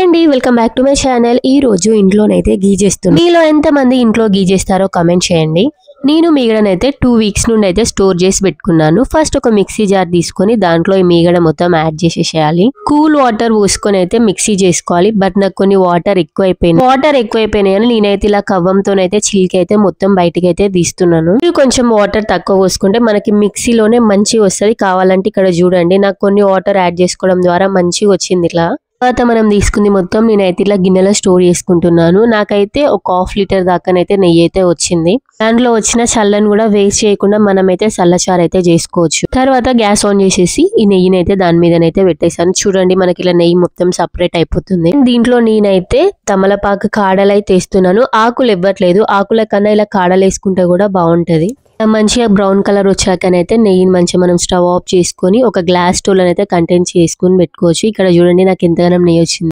అండి, welcome back to my channel. ఈ రోజు ఇంట్లోనైతే గీ చేస్తున్నాను. మీలో ఎంత మంది ఇంట్లో గీ చేస్తారో కామెంట్ చేయండి. నేను మీగడనైతే 2 వీక్స్ నుండి అయితే స్టోర్ చేసి పెట్టుకున్నాను. ఫస్ట్ ఒక మిక్సీ జార్ తీసుకొని దాంట్లో ఈ మీగడ మొత్తం యాడ్ చేసేసేయాలి. కూల్ వాటర్ పోసుకొని అయితే మిక్సీ చేసుకోవాలి. బట్ నాకు కొన్ని వాటర్ ఎక్కువైపోయినాయి అని నేనైతే ఇలా కవ్వంతోనైతే చిలికి అయితే మొత్తం బయటికి అయితే తీస్తున్నాను. కొంచెం వాటర్ తక్కువ పోసుకుంటే మనకి మిక్సీలోనే మంచిగా వస్తుంది. కావాలంటే ఇక్కడ చూడండి, నాకు కొన్ని వాటర్ యాడ్ చేసుకోవడం ద్వారా మంచిగా వచ్చింది. ఇట్లా తర్వాత మనం తీసుకుంది మొత్తం నేనైతే ఇలా గిన్నెలో స్టోర్ చేసుకుంటున్నాను. నాకైతే ఒక 1/2 లీటర్ దాకానైతే నెయ్యి అయితే వచ్చింది. దాంట్లో వచ్చిన చల్లని కూడా వేస్ట్ చేయకుండా మనమైతే చల్లచారు అయితే చేసుకోవచ్చు. తర్వాత గ్యాస్ ఆన్ చేసేసి ఈ నెయ్యిని అయితే దాని మీదనైతే పెట్టేసాను. చూడండి, మనకి ఇలా నెయ్యి మొత్తం సపరేట్ అయిపోతుంది. దీంట్లో నేనైతే తమలపాకు కాడలు అయితే వేస్తున్నాను. ఆకులు ఇవ్వట్లేదు, ఆకుల కన్నా ఇలా కాడలు వేసుకుంటే కూడా బాగుంటది. మంచిగా బ్రౌన్ కలర్ వచ్చాకనైతే నెయ్యిని మంచిగా మనం స్టవ్ ఆఫ్ చేసుకొని ఒక గ్లాస్ స్టూల్ అయితే కంటైన్ చేసుకుని పెట్టుకోవచ్చు. ఇక్కడ చూడండి, నాకు ఎంతగానో నెయ్యి వచ్చింది.